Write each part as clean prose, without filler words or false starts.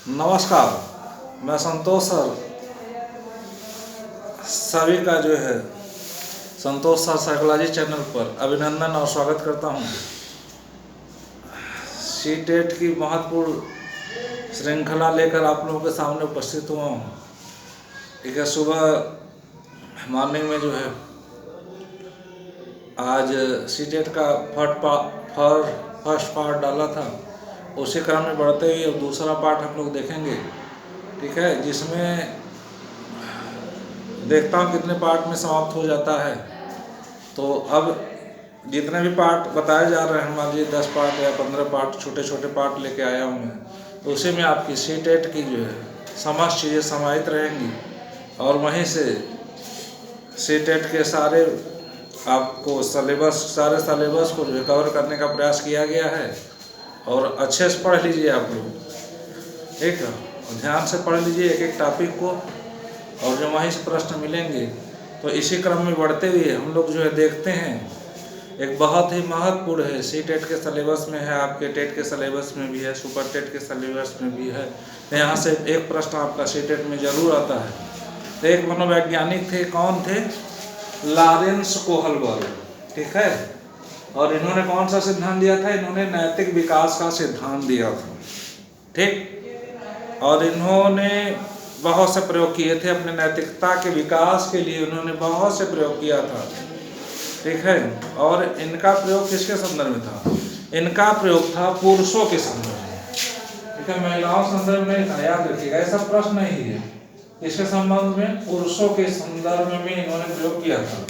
नमस्कार। मैं संतोष सर सभी का जो है संतोष सर साइकोलॉजी चैनल पर अभिनंदन और स्वागत करता हूं। सी-टेट की महत्वपूर्ण श्रृंखला लेकर आप लोगों के सामने उपस्थित हुआ हूं। ठीक है, सुबह मॉर्निंग में जो है आज सी-टेट का फर्स्ट पार्ट डाला था, उसी क्रम में बढ़ते हुए अब दूसरा पार्ट हम लोग देखेंगे। ठीक है, जिसमें देखता हूँ कितने पार्ट में समाप्त हो जाता है। तो अब जितने भी पार्ट बताए जा रहे हैं, मान लीजिए 10 पार्ट या 15 पार्ट छोटे छोटे पार्ट लेके आया हूँ मैं, तो उसी में आपकी सी-टेट की जो है समस्त चीज़ें समाहित रहेंगी और वहीं से सी-टेट के सारे आपको सारे सिलेबस को रिकवर करने का प्रयास किया गया है। और अच्छे से पढ़ लीजिए आप लोग, ठीक है, और ध्यान से पढ़ लीजिए एक एक टॉपिक को, और जो वहीं से प्रश्न मिलेंगे। तो इसी क्रम में बढ़ते हुए हम लोग जो है देखते हैं, एक बहुत ही महत्वपूर्ण है, सी-टेट के सिलेबस में है, आपके टेट के सिलेबस में भी है, सुपर टेट के सिलेबस में भी है। तो यहाँ से एक प्रश्न आपका सी-टेट में जरूर आता है। तो एक मनोवैज्ञानिक थे, कौन थे? Lawrence Kohlberg. ठीक है, और इन्होंने कौन सा सिद्धांत दिया था? इन्होंने नैतिक विकास का सिद्धांत दिया था। ठीक, और इन्होंने बहुत से प्रयोग किए थे अपने नैतिकता के विकास के लिए, उन्होंने बहुत से प्रयोग किया था। ठीक है, और इनका प्रयोग किसके संदर्भ में था? इनका प्रयोग था पुरुषों के संदर्भ में। ठीक है, महिलाओं संदर्भ में था, याद रखिएगा, ऐसा प्रश्न नहीं है। इसके संबंध में पुरुषों के संदर्भ में इन्होंने प्रयोग किया था।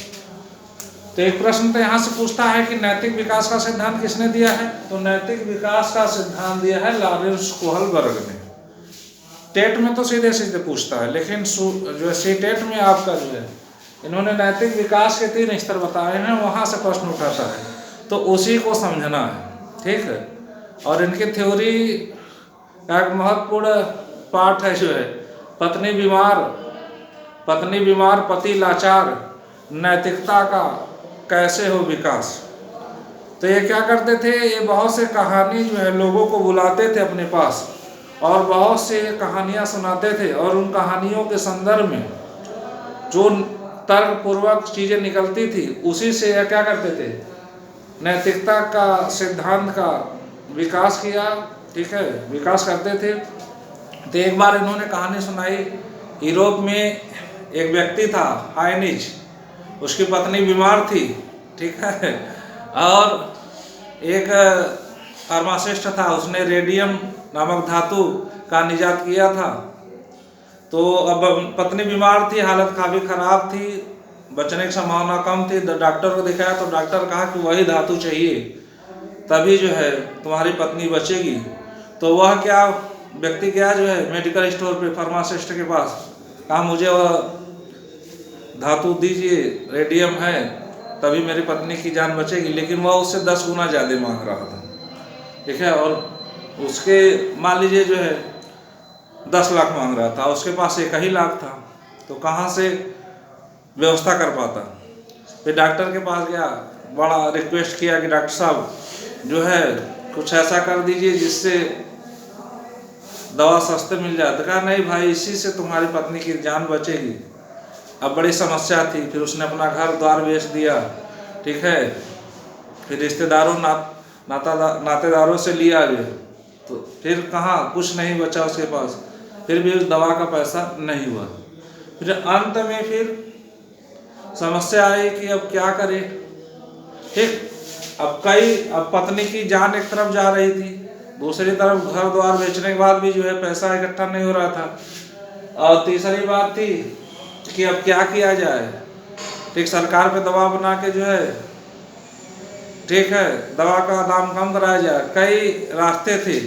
तो एक प्रश्न तो यहाँ से पूछता है कि नैतिक विकास का सिद्धांत किसने दिया है? तो नैतिक विकास का सिद्धांत दिया है लॉरेंस कोहलबर्ग ने। टेट में तो सीधे सीधे पूछता है, लेकिन जो है सी-टेट में आपका जो है इन्होंने नैतिक विकास के 3 स्तर बताए हैं, वहाँ से प्रश्न उठाता है, तो उसी को समझना है। ठीक है, और इनकी थ्योरी का एक महत्वपूर्ण पार्ट है जो है पत्नी बीमार पति लाचार, नैतिकता का कैसे हो विकास। तो ये क्या करते थे, ये बहुत से कहानी जो है लोगों को बुलाते थे अपने पास और बहुत से कहानियाँ सुनाते थे, और उन कहानियों के संदर्भ में जो तर्कपूर्वक चीज़ें निकलती थी, उसी से यह क्या करते थे, नैतिकता का सिद्धांत का विकास किया। ठीक है, विकास करते थे। तो एक बार इन्होंने कहानी सुनाई, यूरोप में एक व्यक्ति था हाइनिच, उसकी पत्नी बीमार थी। ठीक है, और एक फार्मासिस्ट था, उसने रेडियम नामक धातु का निजात किया था। तो अब पत्नी बीमार थी, हालत काफ़ी ख़राब थी, बचने की संभावना कम थी। डॉक्टर को दिखाया तो डॉक्टर कहा कि वही धातु चाहिए, तभी जो है तुम्हारी पत्नी बचेगी। तो वह क्या व्यक्ति गया जो है मेडिकल स्टोर पे फार्मासिस्ट के पास, कहा मुझे वह धातु दीजिए, रेडियम है, तभी मेरी पत्नी की जान बचेगी। लेकिन वह उससे 10 गुना ज़्यादा मांग रहा था। ठीक है, और उसके मान लीजिए जो है 10 लाख मांग रहा था, उसके पास 1 ही लाख था, तो कहाँ से व्यवस्था कर पाता। फिर डॉक्टर के पास गया, बड़ा रिक्वेस्ट किया कि डॉक्टर साहब जो है कुछ ऐसा कर दीजिए जिससे दवा सस्ते मिल जाए। तो कहा नहीं भाई, इसी से तुम्हारी पत्नी की जान बचेगी। अब बड़ी समस्या थी, फिर उसने अपना घर द्वार बेच दिया। ठीक है, फिर रिश्तेदारों नातेदारों से लिया भी, तो फिर कहाँ कुछ नहीं बचा उसके पास, फिर भी उस दवा का पैसा नहीं हुआ। फिर अंत में फिर समस्या आई कि अब क्या करे। ठीक, अब पत्नी की जान एक तरफ जा रही थी, दूसरी तरफ घर द्वार बेचने के बाद भी जो है पैसा इकट्ठा नहीं हो रहा था, और तीसरी बात थी कि अब क्या किया जाए। ठीक, सरकार पे दबाव बना के जो है, ठीक है, दवा का दाम कम कराया जाए, कई रास्ते थे।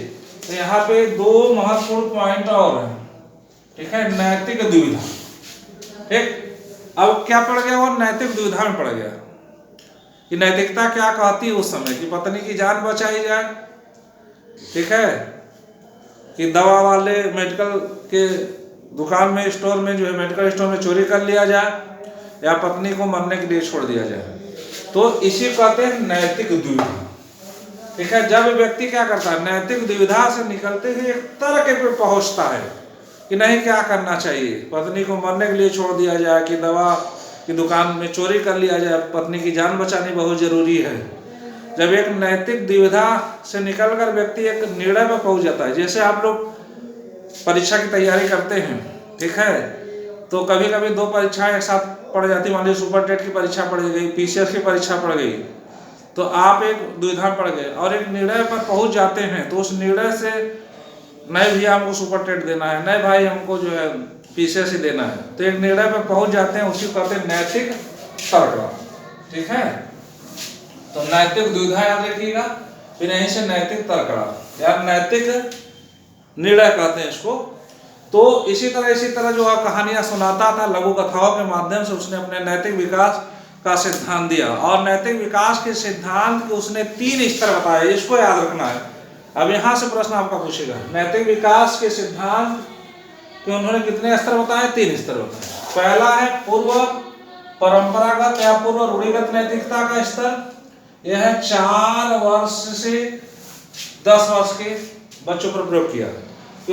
तो यहाँ पे 2 महत्वपूर्ण पॉइंट और हैं। ठीक है, नैतिक दुविधा। ठीक, अब क्या पड़ गया, वो नैतिक दुविधा में पड़ गया कि नैतिकता क्या कहती है उस समय, कि पत्नी की जान बचाई जाए, ठीक है, कि दवा वाले मेडिकल के दुकान में, स्टोर में जो है मेडिकल स्टोर में चोरी कर लिया जाए, या पत्नी को मरने के लिए छोड़ दिया जाए। तो इसी कहते हैं नैतिक दुविधा। ठीक है। जब व्यक्ति क्या करता है, नैतिक दुविधा से निकलते हुए एक तर्क पे पहुंचता है कि नहीं क्या करना चाहिए, पत्नी को मरने के लिए छोड़ दिया जाए कि दवा की दुकान में चोरी कर लिया जाए, पत्नी की जान बचानी बहुत जरूरी है। जब एक नैतिक दुविधा से निकलकर व्यक्ति एक निर्णय पर पहुंच जाता है, जैसे आप लोग परीक्षा की तैयारी करते हैं, ठीक है, तो कभी कभी दो परीक्षाएं एक साथ पड़ जाती, मान लीजिए सुपर टेट की परीक्षा पड़ गई, पीसीएस की परीक्षा पड़ गई, तो आप एक दुविधा पड़ गए और एक निर्णय पर पहुंच जाते हैं। तो उस निर्णय से नहीं भैया हमको सुपर टेट देना है, नहीं भाई हमको जो है पीसीएस ही देना है, तो एक निर्णय पर पहुंच जाते हैं, उसी को कहते हैं नैतिक तर्क, ठीक है। तो नैतिक दुविधा याद रखिएगा, फिर यहीं से नैतिक तर्क या नैतिक निर्णय कहते हैं इसको। तो इसी तरह जो कहानियां सुनाता था लघु कथाओं के माध्यम से, उसने अपने नैतिक विकास का सिद्धांत दिया और नैतिक विकास के सिद्धांत के उसने 3 स्तर बताए, इसको याद रखना है। अब यहाँ से प्रश्न आपका पूछेगा, नैतिक विकास के सिद्धांत के उन्होंने कितने स्तर बताए? 3 स्तर बताए। पहला है पूर्व परंपरागत या पूर्व रूढ़िगत नैतिकता का स्तर, यह है 4 वर्ष से 10 वर्ष के बच्चों पर प्रयोग किया कि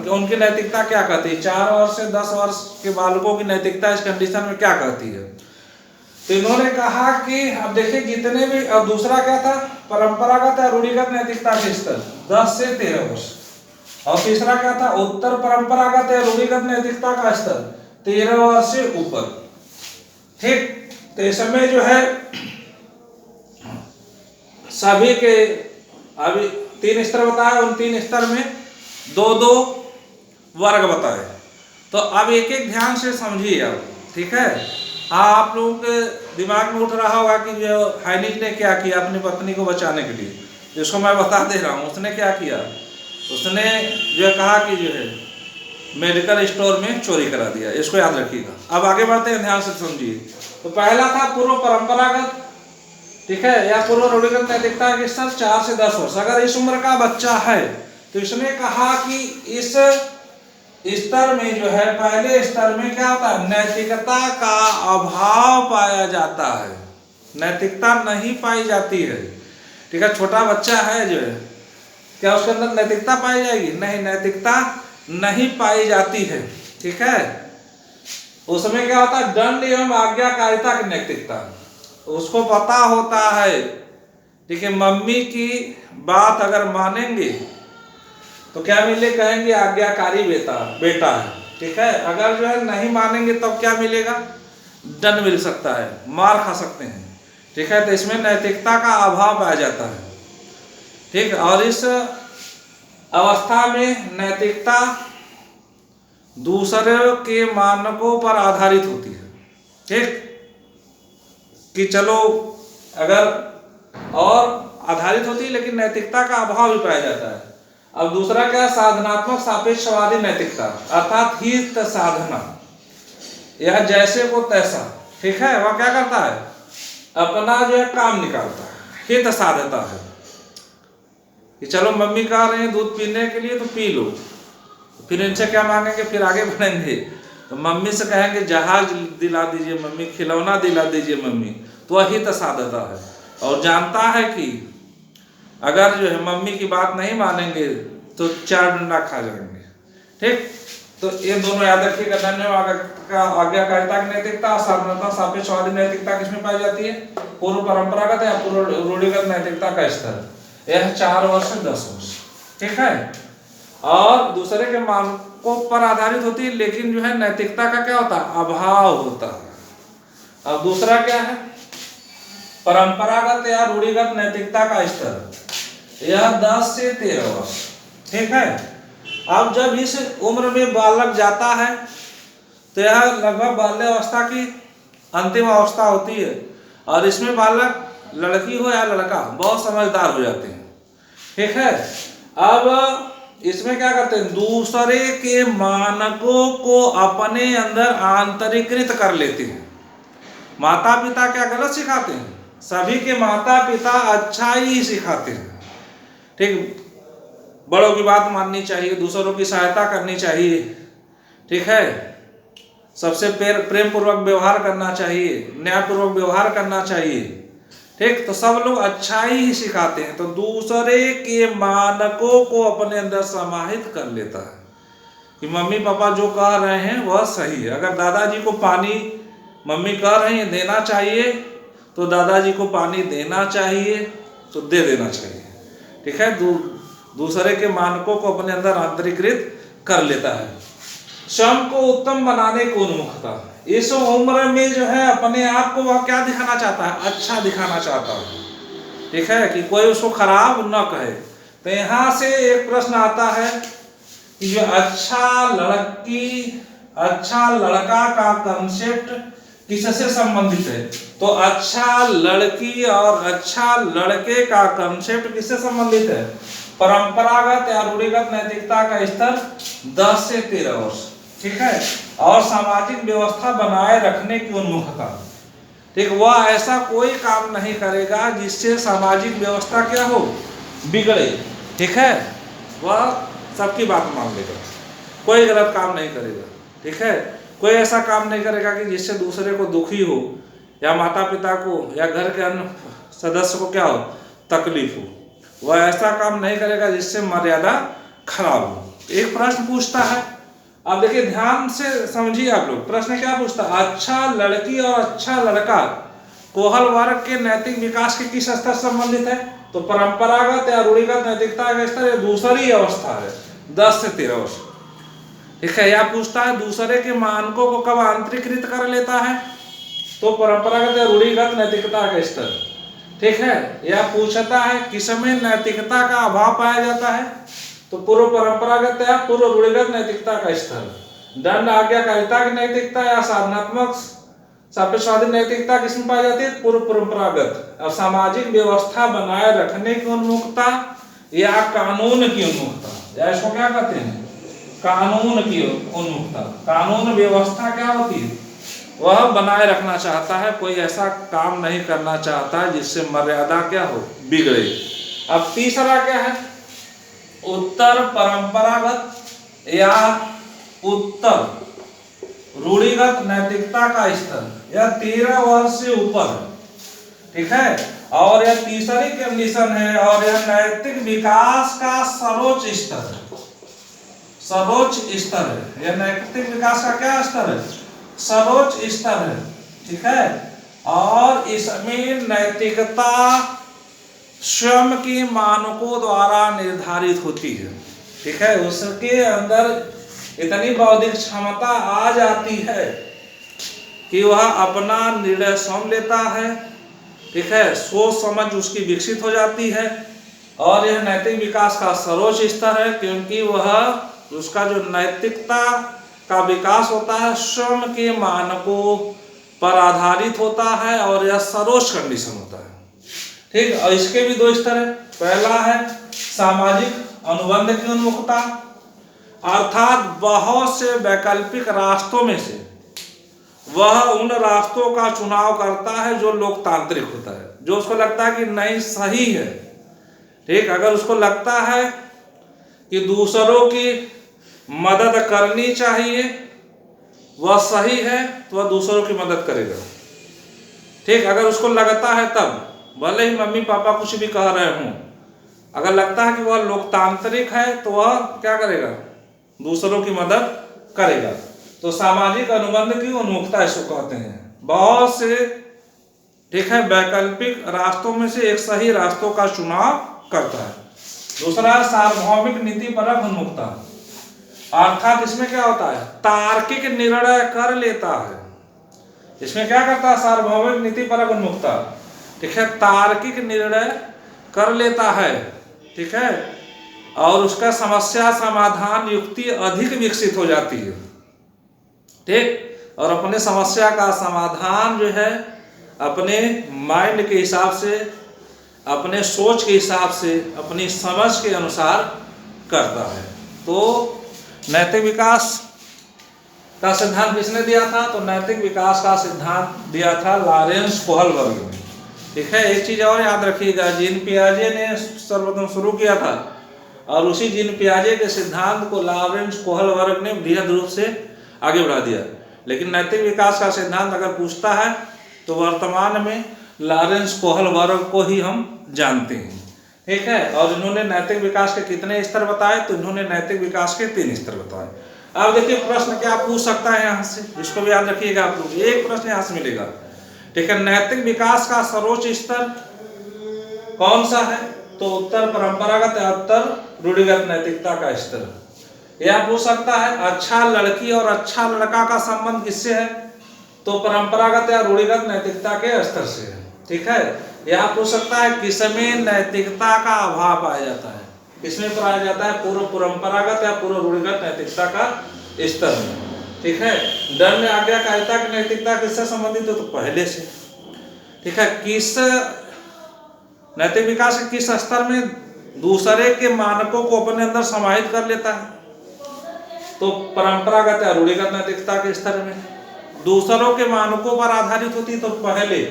उनकी नैतिकता क्या कहती है, 4 वर्ष से 10 वर्ष के बालकों की नैतिकता इस कंडीशन में क्या कहती है। तो इन्होंने कहा कि अब देखिए जितने भी, अब दूसरा क्या था, परंपरागत या रूढ़िगत नैतिकता के स्तर 10 से 13 वर्ष, और तीसरा क्या था, उत्तर परंपरागत या रूढ़िगत नैतिकता का स्तर 13 वर्ष से ऊपर, ठीक। तो इस समय जो है सभी के अभी 3 स्तर बताए, उन 3 स्तर में 2-2 वर्ग बताए। तो अब एक एक ध्यान से समझिए अब, ठीक है। आप लोगों के दिमाग में उठ रहा होगा कि जो हाइनिक ने क्या किया अपनी पत्नी को बचाने के लिए, जिसको मैं बता दे रहा हूँ उसने क्या किया, उसने जो कहा कि जो है मेडिकल स्टोर में चोरी करा दिया, इसको याद रखिएगा। अब आगे बढ़ते हैं, ध्यान से समझिए। तो पहला था पूर्व परंपरागत, ठीक है, या पूर्व रूढ़िगत नैतिकता के स्तर 4 से 10 वर्ष। अगर इस उम्र का बच्चा है तो इसने कहा कि इस स्तर में जो है, पहले स्तर में क्या होता है, नैतिकता का अभाव पाया जाता है, नैतिकता नहीं पाई जाती है, ठीक है। छोटा बच्चा है जो है, क्या उसके अंदर नैतिकता पाई जाएगी? नहीं, नैतिकता नहीं पाई जाती है, ठीक है। उसमें क्या होता है, दंड एवं आज्ञाकारिता की नैतिकता, उसको पता होता है, ठीक है, मम्मी की बात अगर मानेंगे तो क्या मिले, कहेंगे आज्ञाकारी बेटा है, ठीक है। अगर जो है नहीं मानेंगे तब क्या मिलेगा, दंड मिल सकता है, मार खा सकते हैं, ठीक है। तो इसमें नैतिकता का अभाव पाया जाता है, ठीक। और इस अवस्था में नैतिकता दूसरे के मानकों पर आधारित होती है, ठीक, कि चलो अगर और आधारित होती है, लेकिन नैतिकता का अभाव भी पाया जाता है। अब दूसरा क्या है, साधनात्मक सापेक्षवादी नैतिकता, अर्थात हित साधना, यह जैसे को तैसा, ठीक है। वह क्या करता है, अपना जो है काम निकालता है, हित साधता है कि चलो मम्मी कह रहे हैं दूध पीने के लिए तो पी लो, फिर इनसे क्या मांगेंगे, फिर आगे बढ़ेंगे तो मम्मी से कहेंगे जहाज दिला दीजिए मम्मी, खिलौना दिला दीजिए मम्मी, तो वह हित साधता है और जानता है कि अगर जो है मम्मी की बात नहीं मानेंगे तो 4 डंडा खा जाएंगे, ठीक। तो ये दोनों याद रखिएगा, आज्ञाकारिता की नैतिकता, साधनात्मक सापेक्षवादी नैतिकता किसमें पाई जाती है, पूर्व परंपरागत या पूर्व रूढ़िगत नैतिकता का स्तर, यह 4 वर्ष से 10 वर्ष, ठीक है। और दूसरे के मानकों पर आधारित होती है, लेकिन जो है नैतिकता का क्या होता है, अभाव होता है। अब दूसरा क्या है, परंपरागत या रूढ़िगत नैतिकता का स्तर, यह 10 से 13 वर्ष, ठीक है। अब जब इस उम्र में बालक जाता है तो यह लगभग बाल्यावस्था की अंतिम अवस्था होती है, और इसमें बालक लड़की हो या लड़का बहुत समझदार हो जाते हैं, ठीक है। अब इसमें क्या करते हैं, दूसरे के मानकों को अपने अंदर आंतरिकृत कर लेते हैं। माता पिता क्या गलत सिखाते हैं, सभी के माता पिता अच्छा ही सिखाते हैं, ठीक। बड़ों की बात माननी चाहिए, दूसरों की सहायता करनी चाहिए, ठीक है, सबसे प्रेम पूर्वक व्यवहार करना चाहिए, न्यायपूर्वक व्यवहार करना चाहिए, ठीक, तो सब लोग अच्छाई ही सिखाते हैं, तो दूसरे के मानकों को अपने अंदर समाहित कर लेता है कि मम्मी पापा जो कह रहे हैं वह सही है। अगर दादाजी को पानी मम्मी कह रही हैं देना चाहिए, तो दादाजी को पानी देना चाहिए तो दे देना चाहिए। ठीक है, दूसरे के मानकों को अपने अंदर आंतरिकृत कर लेता है। स्वयं को उत्तम बनाने को उन्मुखता, इस उम्र में जो है अपने आप को वह क्या दिखाना चाहता है, अच्छा दिखाना चाहता है। ठीक है, कि कोई उसको खराब न कहे। तो यहाँ से एक प्रश्न आता है कि जो अच्छा लड़की अच्छा लड़का का कंसेप्ट किससे संबंधित है, तो अच्छा लड़की और अच्छा लड़के का कंसेप्ट किससे संबंधित है, परंपरागत या रूढ़िगत नैतिकता का स्तर 10 से 13 वर्ष। ठीक है, और सामाजिक व्यवस्था बनाए रखने की उन्मुखता। ठीक, वह ऐसा कोई काम नहीं करेगा जिससे सामाजिक व्यवस्था क्या हो, बिगड़े। ठीक है, वह सबकी बात मान लेगा, कोई गलत काम नहीं करेगा। ठीक है, कोई ऐसा काम नहीं करेगा कि जिससे दूसरे को दुखी हो, या माता पिता को या घर के अन्य सदस्य को क्या हो, तकलीफ हो। वह ऐसा काम नहीं करेगा जिससे मर्यादा खराब हो। एक प्रश्न पूछता है, अब देखिए ध्यान से समझिए आप लोग, प्रश्न क्या पूछता है, अच्छा लड़की और अच्छा लड़का कोहल वर्ग के नैतिक विकास के किस स्तर से संबंधित है, तो परंपरागत या रूढ़िगत नैतिकता का स्तर दूसरी अवस्था है 10 से 13 वर्ष। ठीक है, या पूछता है दूसरे के मानकों को कब आंतरिकृत कर लेता है, तो परंपरागत या रूढ़िगत नैतिकता का स्तर। ठीक है, या पूछता है किसमें नैतिकता का अभाव पाया जाता है, तो पूर्व परंपरागत या पूर्व रूढ़िगत नैतिकता का स्तर। दंड आज्ञाकारिता की नैतिकता या साधनात्मक सापेक्षवादी नैतिकता किसमें पाई जाती है, पूर्व परंपरागत। और सामाजिक व्यवस्था बनाए रखने की उन्मुखता या कानून की उन्मुखता, या इसको क्या कहते हैं, कानून की उन्मुखता। कानून व्यवस्था क्या होती है, वह बनाए रखना चाहता है, कोई ऐसा काम नहीं करना चाहता जिससे मर्यादा क्या हो, बिगड़े। अब तीसरा क्या है, उत्तर परंपरागत या उत्तर रूढ़िगत नैतिकता का स्तर, यह 13 वर्ष से ऊपर है। ठीक है, और यह तीसरी कंडीशन है, और यह नैतिक विकास का सर्वोच्च स्तर है, सर्वोच्च स्तर है। यह नैतिक विकास का क्या स्तर है, सर्वोच्च स्तर है। ठीक है, और इसमें नैतिकता स्वयं के मानकों द्वारा निर्धारित होती है। ठीक है, उसके अंदर इतनी बौद्धिक क्षमता आ जाती है कि वह अपना निर्णय स्वयं लेता है। ठीक है, सोच समझ उसकी विकसित हो जाती है, और यह नैतिक विकास का सर्वोच्च स्तर है, क्योंकि वह उसका जो नैतिकता का विकास होता है स्वयं के मानकों पर आधारित होता है, और यह सर्वोच्च कंडीशन होता है। ठीक, और इसके भी 2 स्तर है। पहला है सामाजिक अनुबंध की उन्मुखता, अर्थात बहुत से वैकल्पिक रास्तों में से वह उन रास्तों का चुनाव करता है जो लोकतांत्रिक होता है, जो उसको लगता है कि नहीं सही है। ठीक, अगर उसको लगता है कि दूसरों की मदद करनी चाहिए, वह सही है, तो वह दूसरों की मदद करेगा। ठीक, अगर उसको लगता है तब, भले ही मम्मी पापा कुछ भी कह रहे हों, अगर लगता है कि वह लोकतांत्रिक है, तो वह क्या करेगा, दूसरों की मदद करेगा। तो सामाजिक अनुबंध की उन्मुखता इसको कहते हैं। बहुत से ठीक है वैकल्पिक रास्तों में से एक सही रास्तों का चुनाव करता है। दूसरा सार्वभौमिक नीतिपरक उन्मुखता, अर्थात इसमें क्या होता है, तार्किक निर्णय कर लेता है। इसमें क्या करता है, सार्वभौमिक नीतिपरक उन्मुखता। ठीक है, तार्किक निर्णय कर लेता है। ठीक है, और उसका समस्या समाधान युक्ति अधिक विकसित हो जाती है। ठीक, और अपने समस्या का समाधान जो है अपने माइंड के हिसाब से, अपने सोच के हिसाब से, अपनी समझ के अनुसार करता है। तो नैतिक विकास का सिद्धांत किसने दिया था, तो नैतिक विकास का सिद्धांत दिया था लॉरेंस कोहलबर्ग ने। ठीक है, एक चीज और याद रखिएगा, जीन पियाजे ने सर्वप्रथम शुरू किया था, और उसी जीन पियाजे के सिद्धांत को लॉरेंस कोहलबर्ग ने बृहद रूप से आगे बढ़ा दिया। लेकिन नैतिक विकास का सिद्धांत अगर पूछता है तो वर्तमान में लॉरेंस कोहलबर्ग को ही हम जानते हैं। ठीक है, और इन्होंने नैतिक विकास के कितने स्तर बताए, तो इन्होंने नैतिक विकास के 3 स्तर बताए। अब देखिए प्रश्न क्या पूछ सकता है यहाँ से, इसको भी याद रखिएगा आप लोग, एक प्रश्न यहाँ से मिलेगा। ठीक है, नैतिक विकास का सर्वोच्च स्तर कौन सा है, तो उत्तर परंपरागत या उत्तर रूढ़िगत नैतिकता का स्तर। यह पूछ सकता है अच्छा लड़की और अच्छा लड़का का संबंध किससे है, तो परंपरागत या रूढ़िगत नैतिकता के स्तर से है। ठीक है, यह पूछ सकता है किसमें नैतिकता का अभाव पाया जाता है, किसमें पाया जाता है, पूर्व परंपरागत या पूर्व रूढ़िगत नैतिकता का स्तर में। ठीक है, दंड आज्ञाकारिता की नैतिकता किससे संबंधित है, तो पहले से। ठीक है, किस नैतिक विकास के किस स्तर में दूसरे के मानकों को अपने अंदर समाहित कर लेता है, तो परंपरागत या रूढ़िगत नैतिकता के स्तर में। दूसरों के मानकों पर आधारित होती है तो पहले।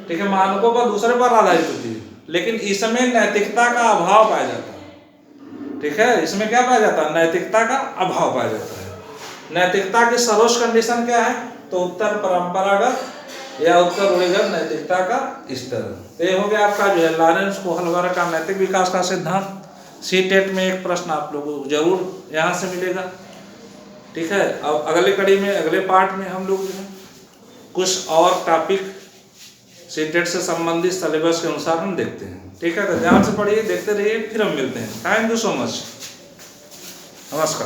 ठीक है, मानकों पर दूसरे पर आधारित होती है, लेकिन इसमें नैतिकता का अभाव पाया जाता है। ठीक है, इसमें क्या पाया जाता है, नैतिकता का अभाव पाया जाता है। नैतिकता की सर्वोच्च कंडीशन क्या है, तो उत्तर परंपरागत या उत्तर रूढ़िगत नैतिकता का स्तर। तो ये हो गया आपका जो है लॉरेंस कोहलबर्ग का नैतिक विकास का सिद्धांत। सीटेट में एक प्रश्न आप लोगों को जरूर यहाँ से मिलेगा। ठीक है, अब अगले कड़ी में, अगले पार्ट में हम लोग जो है कुछ और टॉपिक सीटेट से संबंधित सिलेबस के अनुसार हम देखते हैं। ठीक है, तो ध्यान से पढ़िए, देखते रहिए, फिर हम मिलते हैं। थैंक यू सो मच, नमस्कार।